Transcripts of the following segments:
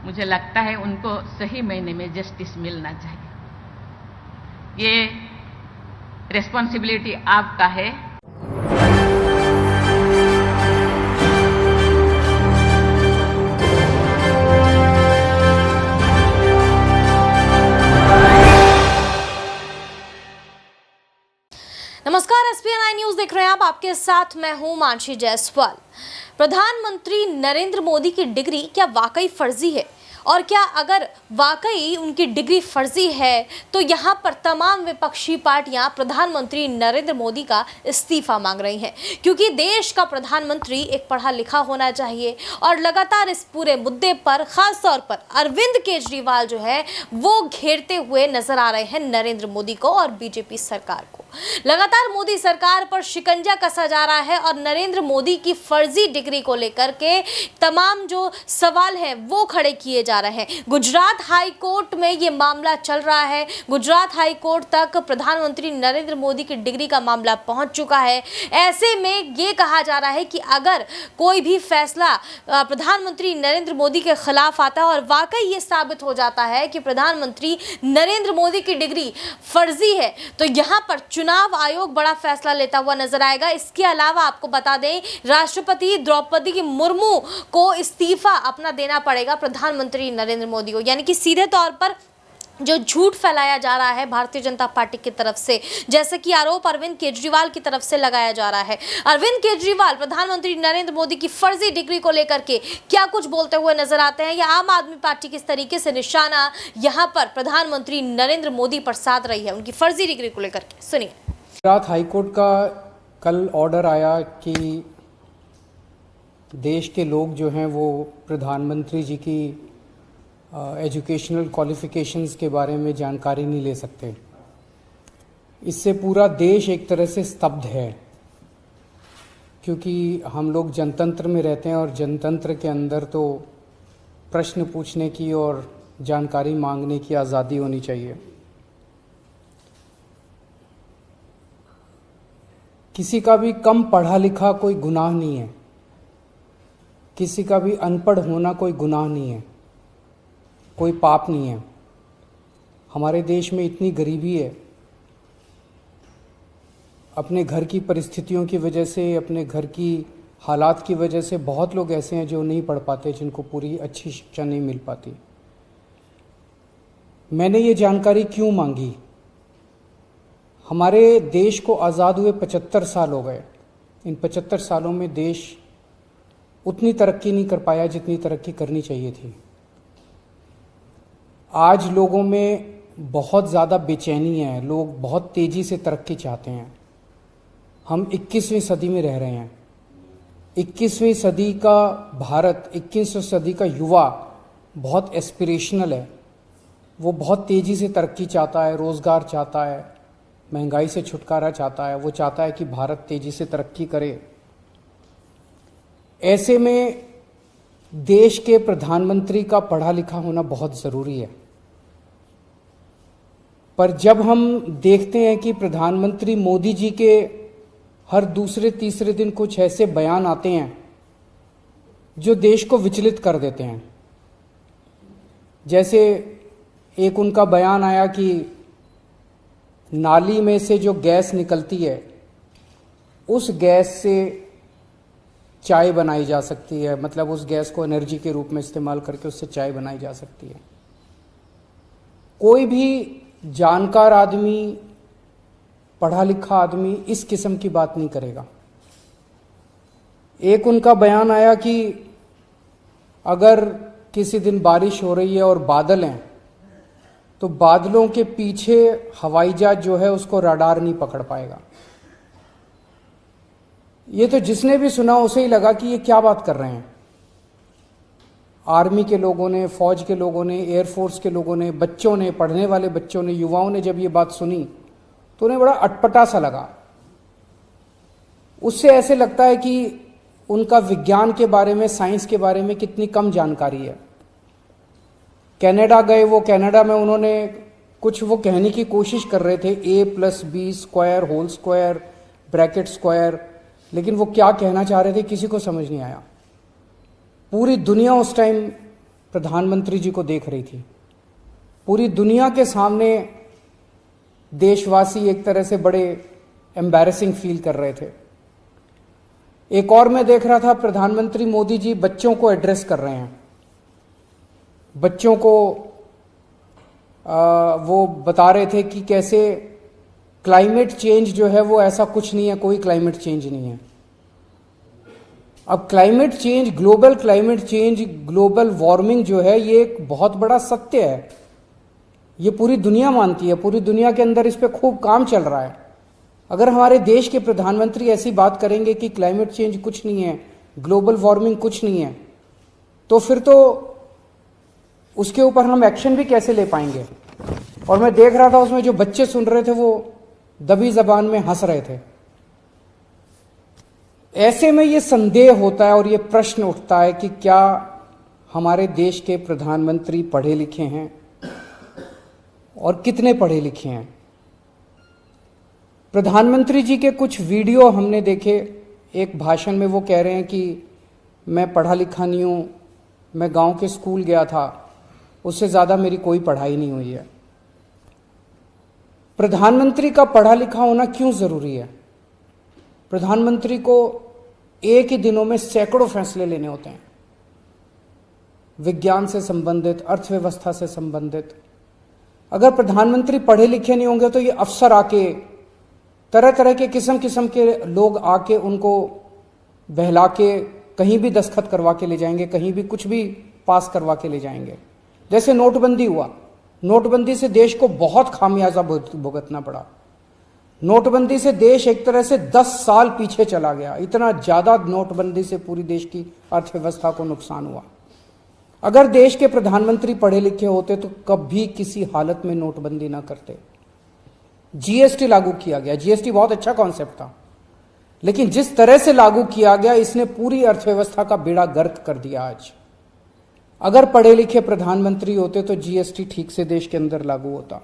मुझे लगता है उनको सही महीने में जस्टिस मिलना चाहिए। ये रिस्पॉन्सिबिलिटी आपका है। नमस्कार, SPN न्यूज देख रहे हैं आप। आपके साथ मैं हूं मानसी जायसवाल। प्रधानमंत्री नरेंद्र मोदी की डिग्री क्या वाकई फर्जी है? और क्या अगर वाकई उनकी डिग्री फर्जी है तो यहाँ पर तमाम विपक्षी पार्टियां प्रधानमंत्री नरेंद्र मोदी का इस्तीफा मांग रही हैं, क्योंकि देश का प्रधानमंत्री एक पढ़ा लिखा होना चाहिए। और लगातार इस पूरे मुद्दे पर खास तौर पर अरविंद केजरीवाल जो है वो घेरते हुए नजर आ रहे हैं नरेंद्र मोदी को और बीजेपी सरकार को। लगातार मोदी सरकार पर शिकंजा कसा जा रहा है और नरेंद्र मोदी की फर्जी डिग्री को लेकर के तमाम जो सवाल हैं वो खड़े किए जा रहे हैं। गुजरात हाई कोर्ट में ये मामला चल रहा है। गुजरात हाई कोर्ट तक प्रधानमंत्री नरेंद्र मोदी की डिग्री का मामला पहुंच चुका है। ऐसे में ये कहा जा रहा है कि अगर कोई भी फैसला प्रधानमंत्री नरेंद्र मोदी के खिलाफ आता है और वाकई ये साबित हो जाता है कि प्रधानमंत्री नरेंद्र मोदी की डिग्री फर्जी है तो यहां पर चुनाव आयोग बड़ा फैसला लेता हुआ नजर आएगा। इसके अलावा आपको बता दें, राष्ट्रपति द्रौपदी मुर्मू को इस्तीफा अपना देना पड़ेगा प्रधानमंत्री नरेंद्र मोदी को। यानी कि सीधे तौर पर जो झूठ फैलाया जा रहा है भारतीय जनता पार्टी की तरफ से, जैसे कि आरोप अरविंद केजरीवाल की तरफ से लगाया जा रहा है। अरविंद केजरीवाल प्रधानमंत्री नरेंद्र मोदी की फर्जी डिग्री को लेकर के क्या कुछ बोलते हुए नजर आते हैं, या आम आदमी पार्टी किस तरीके से निशाना यहां पर प्रधानमंत्री नरेंद्र मोदी पर साध रही है उनकी फर्जी डिग्री को लेकर के। सुनिए। गुजरात हाईकोर्ट का कल ऑर्डर आया कि देश के लोग जो हैं वो प्रधानमंत्री जी की एजुकेशनल क्वालिफिकेशंस के बारे में जानकारी नहीं ले सकते। इससे पूरा देश एक तरह से स्तब्ध है, क्योंकि हम लोग जनतंत्र में रहते हैं और जनतंत्र के अंदर तो प्रश्न पूछने की और जानकारी मांगने की आज़ादी होनी चाहिए। किसी का भी कम पढ़ा लिखा कोई गुनाह नहीं है, किसी का भी अनपढ़ होना कोई गुनाह नहीं है, कोई पाप नहीं है। हमारे देश में इतनी गरीबी है, अपने घर की परिस्थितियों की वजह से, अपने घर की हालात की वजह से बहुत लोग ऐसे हैं जो नहीं पढ़ पाते, जिनको पूरी अच्छी शिक्षा नहीं मिल पाती। मैंने ये जानकारी क्यों मांगी? हमारे देश को आज़ाद हुए 75 साल हो गए। इन 75 सालों में देश उतनी तरक्की नहीं कर पाया जितनी तरक्की करनी चाहिए थी। आज लोगों में बहुत ज़्यादा बेचैनी है, लोग बहुत तेज़ी से तरक्की चाहते हैं। हम 21वीं सदी में रह रहे हैं। 21वीं सदी का भारत, 21वीं सदी का युवा बहुत एस्पिरेशनल है। वो बहुत तेज़ी से तरक्की चाहता है, रोज़गार चाहता है, महंगाई से छुटकारा चाहता है। वो चाहता है कि भारत तेज़ी से तरक्की करे। ऐसे में देश के प्रधानमंत्री का पढ़ा लिखा होना बहुत ज़रूरी है। पर जब हम देखते हैं कि प्रधानमंत्री मोदी जी के हर दूसरे तीसरे दिन कुछ ऐसे बयान आते हैं जो देश को विचलित कर देते हैं। जैसे एक उनका बयान आया कि नाली में से जो गैस निकलती है उस गैस से चाय बनाई जा सकती है, मतलब उस गैस को एनर्जी के रूप में इस्तेमाल करके उससे चाय बनाई जा सकती है। कोई भी जानकार आदमी, पढ़ा लिखा आदमी इस किस्म की बात नहीं करेगा। एक उनका बयान आया कि अगर किसी दिन बारिश हो रही है और बादल हैं तो बादलों के पीछे हवाई जहाज जो है उसको रडार नहीं पकड़ पाएगा। ये तो जिसने भी सुना उसे ही लगा कि ये क्या बात कर रहे हैं। आर्मी के लोगों ने, फौज के लोगों ने, एयरफोर्स के लोगों ने, बच्चों ने, पढ़ने वाले बच्चों ने, युवाओं ने जब ये बात सुनी तो उन्हें बड़ा अटपटा सा लगा। उससे ऐसे लगता है कि उनका विज्ञान के बारे में, साइंस के बारे में कितनी कम जानकारी है। कनाडा गए, वो कनाडा में उन्होंने कुछ वो कहने की कोशिश कर रहे थे, a+b² whole square bracket square, लेकिन वो क्या कहना चाह रहे थे किसी को समझ नहीं आया। पूरी दुनिया उस टाइम प्रधानमंत्री जी को देख रही थी। पूरी दुनिया के सामने देशवासी एक तरह से बड़े एम्बैरेसिंग फील कर रहे थे। एक और मैं देख रहा था, प्रधानमंत्री मोदी जी बच्चों को एड्रेस कर रहे हैं। बच्चों को वो बता रहे थे कि कैसे क्लाइमेट चेंज जो है वो ऐसा कुछ नहीं है, कोई क्लाइमेट चेंज नहीं है। अब climate change, global climate change, global warming जो है ये एक बहुत बड़ा सत्य है। ये पूरी दुनिया मानती है, पूरी दुनिया के अंदर इस पे खूब काम चल रहा है। अगर हमारे देश के प्रधानमंत्री ऐसी बात करेंगे कि क्लाइमेट चेंज कुछ नहीं है, ग्लोबल वार्मिंग कुछ नहीं है, तो फिर तो उसके ऊपर हम एक्शन भी कैसे ले पाएंगे। और मैं देख रहा था उसमें जो बच्चे सुन रहे थे वो दबी जबान में हंस रहे थे। ऐसे में ये संदेह होता है और ये प्रश्न उठता है कि क्या हमारे देश के प्रधानमंत्री पढ़े लिखे हैं और कितने पढ़े लिखे हैं। प्रधानमंत्री जी के कुछ वीडियो हमने देखे। एक भाषण में वो कह रहे हैं कि मैं पढ़ा लिखा नहीं हूं, मैं गांव के स्कूल गया था, उससे ज्यादा मेरी कोई पढ़ाई नहीं हुई है। प्रधानमंत्री का पढ़ा लिखा होना क्यों जरूरी है। प्रधानमंत्री को एक ही दिनों में सैकड़ों फैसले लेने होते हैं, विज्ञान से संबंधित, अर्थव्यवस्था से संबंधित। अगर प्रधानमंत्री पढ़े लिखे नहीं होंगे तो ये अफसर आके, तरह तरह के किस्म किस्म के लोग आके उनको बहला के कहीं भी दस्तखत करवा के ले जाएंगे, कहीं भी कुछ भी पास करवा के ले जाएंगे। जैसे नोटबंदी हुआ, नोटबंदी से देश को बहुत खामियाजा भुगतना पड़ा। नोटबंदी से देश एक तरह से 10 साल पीछे चला गया। इतना ज्यादा नोटबंदी से पूरी देश की अर्थव्यवस्था को नुकसान हुआ। अगर देश के प्रधानमंत्री पढ़े लिखे होते तो कभी किसी हालत में नोटबंदी ना करते। जीएसटी लागू किया गया, जीएसटी बहुत अच्छा कॉन्सेप्ट था, लेकिन जिस तरह से लागू किया गया इसने पूरी अर्थव्यवस्था का बेड़ा गर्क कर दिया। आज अगर पढ़े लिखे प्रधानमंत्री होते तो जीएसटी ठीक से देश के अंदर लागू होता।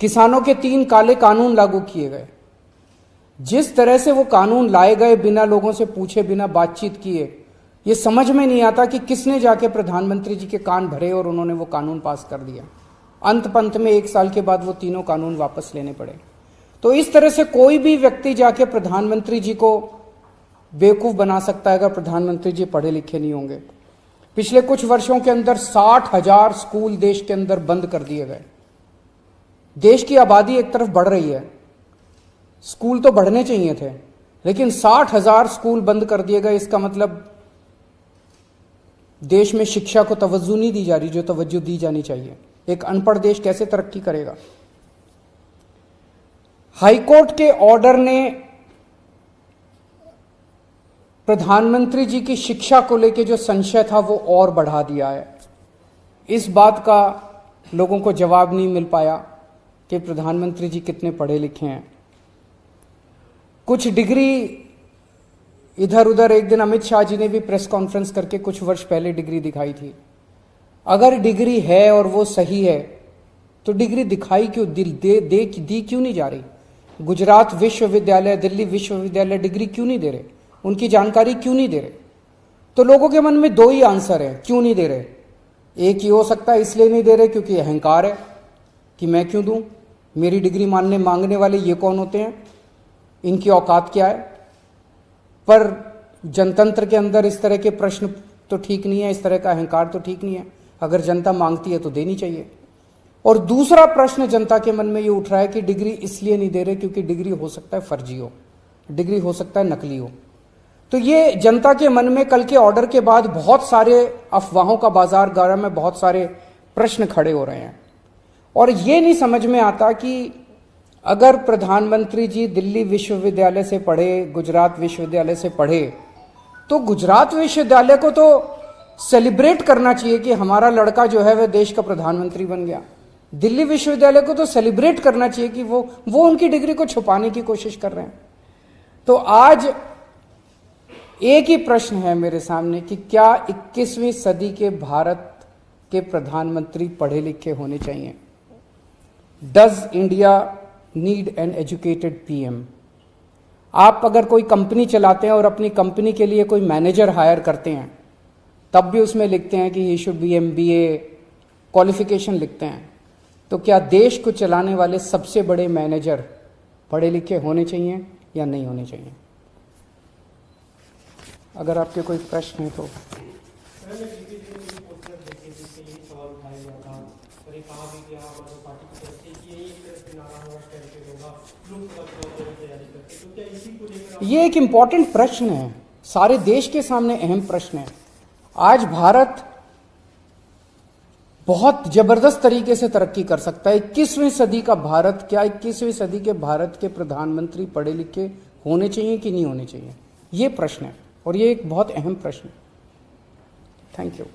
किसानों के 3 काले कानून लागू किए गए। जिस तरह से वो कानून लाए गए बिना लोगों से पूछे, बिना बातचीत किए, ये समझ में नहीं आता कि किसने जाके प्रधानमंत्री जी के कान भरे और उन्होंने वो कानून पास कर दिया। अंत पंत में 1 साल के बाद वो तीनों कानून वापस लेने पड़े। तो इस तरह से कोई भी व्यक्ति जाके प्रधानमंत्री जी को बेवकूफ बना सकता है अगर प्रधानमंत्री जी पढ़े लिखे नहीं होंगे। पिछले कुछ वर्षों के अंदर 60,000 स्कूल देश के अंदर बंद कर दिए गए। देश की आबादी एक तरफ बढ़ रही है, स्कूल तो बढ़ने चाहिए थे, लेकिन 60,000 स्कूल बंद कर दिए गए। इसका मतलब देश में शिक्षा को तवज्जो नहीं दी जा रही जो तवज्जो दी जानी चाहिए। एक अनपढ़ देश कैसे तरक्की करेगा। हाईकोर्ट के ऑर्डर ने प्रधानमंत्री जी की शिक्षा को लेकर जो संशय था वो और बढ़ा दिया है। इस बात का लोगों को जवाब नहीं मिल पाया कि प्रधानमंत्री जी कितने पढ़े लिखे हैं। कुछ डिग्री इधर उधर, एक दिन अमित शाह जी ने भी प्रेस कॉन्फ्रेंस करके कुछ वर्ष पहले डिग्री दिखाई थी। अगर डिग्री है और वो सही है तो डिग्री दिखाई क्यों, दी क्यों नहीं जा रही। गुजरात विश्वविद्यालय, दिल्ली विश्वविद्यालय डिग्री क्यों नहीं दे रहे, उनकी जानकारी क्यों नहीं दे रहे। तो लोगों के मन में 2 ही आंसर है क्यों नहीं दे रहे। एक ही हो सकता है इसलिए नहीं दे रहे क्योंकि अहंकार है कि मैं क्यों दूं, मेरी डिग्री मांगने वाले ये कौन होते हैं, इनकी औकात क्या है। पर जनतंत्र के अंदर इस तरह के प्रश्न तो ठीक नहीं है, इस तरह का अहंकार तो ठीक नहीं है। अगर जनता मांगती है तो देनी चाहिए। और दूसरा प्रश्न जनता के मन में ये उठ रहा है कि डिग्री इसलिए नहीं दे रहे क्योंकि डिग्री हो सकता है फर्जी हो, डिग्री हो सकता है नकली हो। तो ये जनता के मन में कल के ऑर्डर के बाद बहुत सारे अफवाहों का बाजार गर्म है, बहुत सारे प्रश्न खड़े हो रहे हैं। और ये नहीं समझ में आता कि अगर प्रधानमंत्री जी दिल्ली विश्वविद्यालय से पढ़े, गुजरात विश्वविद्यालय से पढ़े, तो गुजरात विश्वविद्यालय को तो सेलिब्रेट करना चाहिए कि हमारा लड़का जो है वह देश का प्रधानमंत्री बन गया। दिल्ली विश्वविद्यालय को तो सेलिब्रेट करना चाहिए कि वो उनकी डिग्री को छुपाने की कोशिश कर रहे हैं। तो आज एक ही प्रश्न है मेरे सामने कि क्या 21वीं सदी के भारत के प्रधानमंत्री पढ़े लिखे होने चाहिए। Does India need an educated PM. आप अगर कोई कंपनी चलाते हैं और अपनी कंपनी के लिए कोई मैनेजर हायर करते हैं तब भी उसमें लिखते हैं कि he should be MBA qualification लिखते हैं। तो क्या देश को चलाने वाले सबसे बड़े मैनेजर पढ़े लिखे होने चाहिए या नहीं होने चाहिए? अगर आपके कोई प्रश्न है तो। ये एक इम्पॉर्टेंट प्रश्न है, सारे देश के सामने अहम प्रश्न है। आज भारत बहुत जबरदस्त तरीके से तरक्की कर सकता है। 21वीं सदी का भारत, क्या 21वीं सदी के भारत के प्रधानमंत्री पढ़े लिखे होने चाहिए कि नहीं होने चाहिए, ये प्रश्न है, और ये एक बहुत अहम प्रश्न है। Thank you.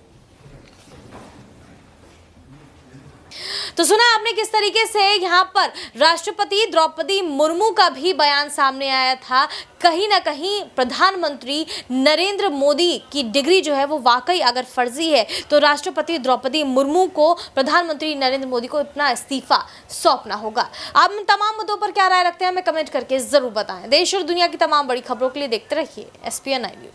तो सुना आपने किस तरीके से यहाँ पर राष्ट्रपति द्रौपदी मुर्मू का भी बयान सामने आया था। कहीं ना कहीं प्रधानमंत्री नरेंद्र मोदी की डिग्री जो है वो वाकई अगर फर्जी है तो राष्ट्रपति द्रौपदी मुर्मू को प्रधानमंत्री नरेंद्र मोदी को अपना इस्तीफा सौंपना होगा। आप इन तमाम मुद्दों पर क्या राय रखते हैं हमें कमेंट करके जरूर बताएं। देश और दुनिया की तमाम बड़ी खबरों के लिए देखते रहिए SPN9 न्यूज।